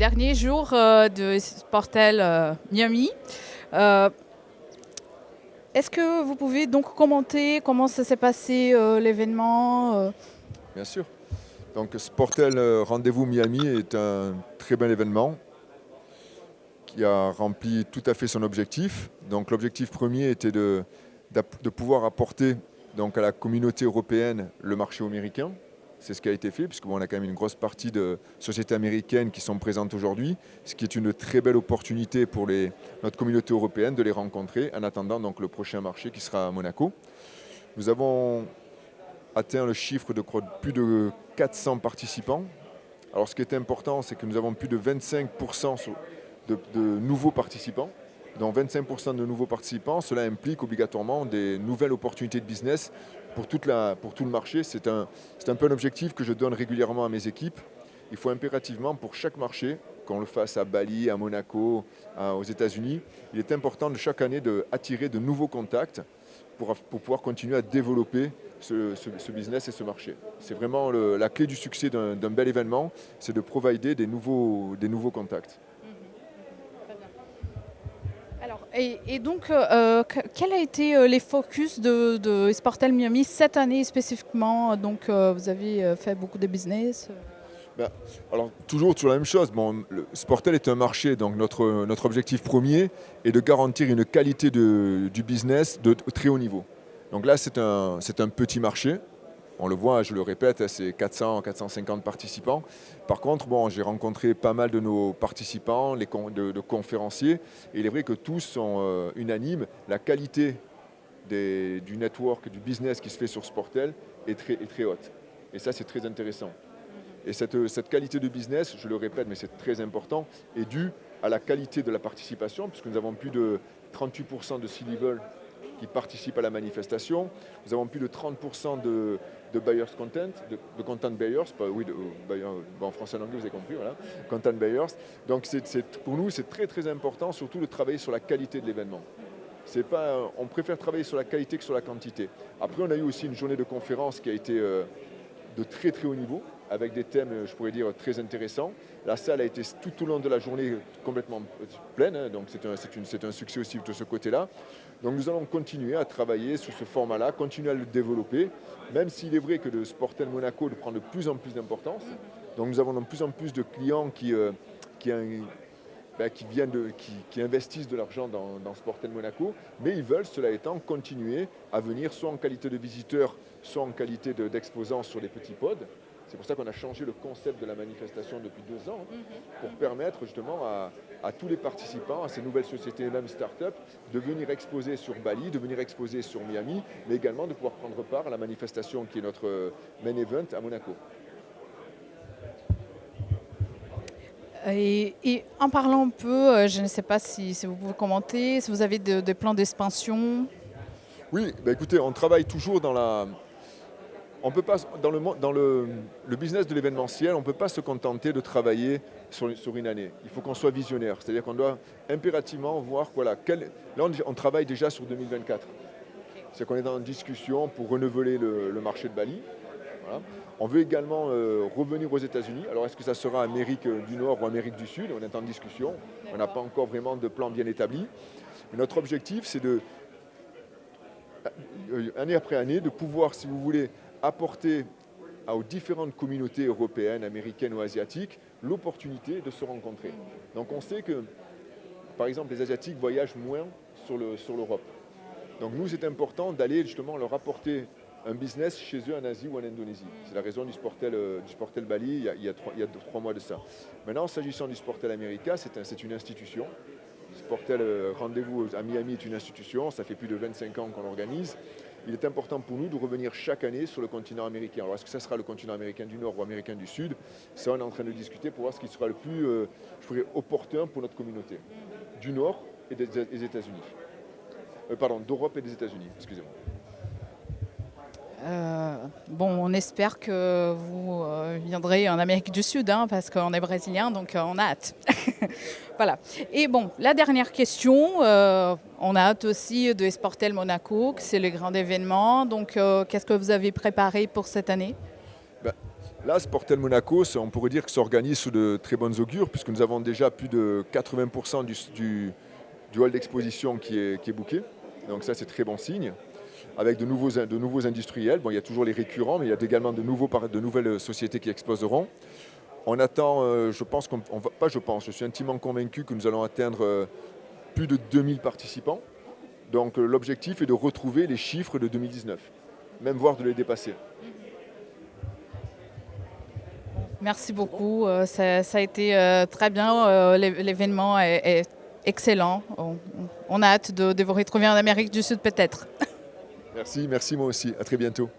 derniers jours de Sportel Miami. Euh, Est-ce que vous pouvez donc commenter comment ça s'est passé l'événement Bien sûr. Donc Sportel Rendez-vous Miami est un très bel événement qui a rempli tout à fait son objectif. Donc l'objectif premier était de pouvoir apporter donc, à la communauté européenne le marché américain. C'est ce qui a été fait, puisque on a quand même une grosse partie de sociétés américaines qui sont présentes aujourd'hui, ce qui est une très belle opportunité pour notre communauté européenne de les rencontrer en attendant donc, le prochain marché qui sera à Monaco. Nous avons atteint le chiffre de plus de 400 participants. Alors ce qui est important, c'est que nous avons plus de 25% de nouveaux participants. Donc 25% de nouveaux participants, cela implique obligatoirement des nouvelles opportunités de business pour tout le marché. C'est un peu un objectif que je donne régulièrement à mes équipes. Il faut impérativement pour chaque marché, qu'on le fasse à Bali, à Monaco, aux États-Unis, il est important de chaque année d'attirer de nouveaux contacts pour pouvoir continuer à développer ce business et ce marché. C'est vraiment la clé du succès d'un bel événement, c'est de provider des nouveaux contacts. Alors, et donc, quel a été les focus de Sportel Miami cette année spécifiquement? Donc, vous avez fait beaucoup de business. Ben, alors, toujours la même chose. Bon, Sportel est un marché, donc notre objectif premier est de garantir une qualité du business de très haut niveau. Donc là, c'est un petit marché. On le voit, je le répète, c'est 400, 450 participants. Par contre, bon, j'ai rencontré pas mal de nos participants, de conférenciers, et il est vrai que tous sont unanimes. La qualité du network, du business qui se fait sur Sportel est très haute. Et ça, c'est très intéressant. Et cette qualité de business, je le répète, mais c'est très important, est due à la qualité de la participation, puisque nous avons plus de 38% de C-Level qui participent à la manifestation. Nous avons plus de 30% de buyers content, de content buyers, en français et en anglais vous avez compris, voilà, content buyers. Donc pour nous c'est très important, surtout de travailler sur la qualité de l'événement. On préfère travailler sur la qualité que sur la quantité. Après on a eu aussi une journée de conférence qui a été de très haut niveau, avec des thèmes, je pourrais dire, très intéressants. La salle a été tout au long de la journée complètement pleine, hein, donc c'est un succès aussi de ce côté-là. Donc nous allons continuer à travailler sur ce format-là, continuer à le développer, même s'il est vrai que le Sportel Monaco prend de plus en plus d'importance. Donc nous avons de plus en plus de clients qui investissent de l'argent dans Sportel Monaco, mais ils veulent, cela étant, continuer à venir soit en qualité de visiteurs, soit en qualité d'exposants sur les petits pods. C'est pour ça qu'on a changé le concept de la manifestation depuis 2 ans, pour permettre justement à tous les participants, à ces nouvelles sociétés, même start-up, de venir exposer sur Bali, de venir exposer sur Miami, mais également de pouvoir prendre part à la manifestation qui est notre main event à Monaco. Et en parlant un peu, je ne sais pas si vous pouvez commenter, si vous avez des plans d'expansion. Oui, écoutez, on travaille toujours on peut pas, dans le business de l'événementiel, on ne peut pas se contenter de travailler sur une année. Il faut qu'on soit visionnaire, c'est-à-dire qu'on doit impérativement voir, voilà, là on travaille déjà sur 2024. C'est qu'on est en discussion pour renouveler le marché de Bali. Voilà. On veut également revenir aux États-Unis. Alors est-ce que ça sera Amérique du Nord ou Amérique du Sud? On est en discussion. On n'a pas encore vraiment de plan bien établi. Mais notre objectif, c'est année après année, de pouvoir, si vous voulez, apporter aux différentes communautés européennes, américaines ou asiatiques l'opportunité de se rencontrer. Donc on sait que, par exemple, les Asiatiques voyagent moins sur l'Europe. Donc nous, c'est important d'aller justement leur apporter un business chez eux en Asie ou en Indonésie. C'est la raison du Sportel Bali il y a 3 mois de ça. Maintenant, s'agissant du Sportel America, c'est une institution. Sportel Rendez-vous à Miami est une institution, ça fait plus de 25 ans qu'on l'organise. Il est important pour nous de revenir chaque année sur le continent américain. Alors est-ce que ça sera le continent américain du Nord ou américain du Sud? Ça, on est en train de discuter pour voir ce qui sera le plus opportun pour notre communauté. Du Nord et des États-Unis. D'Europe et des États-Unis, excusez-moi. Bon, on espère que vous viendrez en Amérique du Sud, hein, parce qu'on est brésilien, donc on a hâte. Voilà. Et bon, la dernière question, on a hâte aussi de Sportel Monaco, que c'est le grand événement. Donc, qu'est-ce que vous avez préparé pour cette année? Là, Sportel Monaco, on pourrait dire que ça s'organise sous de très bonnes augures, puisque nous avons déjà plus de 80% du hall d'exposition qui est booké. Donc ça, c'est très bon signe. Avec de nouveaux industriels. Bon, il y a toujours les récurrents, mais il y a également de nouvelles sociétés qui exploseront. On attend, je suis intimement convaincu que nous allons atteindre plus de 2000 participants. Donc l'objectif est de retrouver les chiffres de 2019, même voire de les dépasser. Merci beaucoup. Ça a été très bien. L'événement est excellent. On a hâte de vous retrouver en Amérique du Sud peut-être. Merci moi aussi. À très bientôt.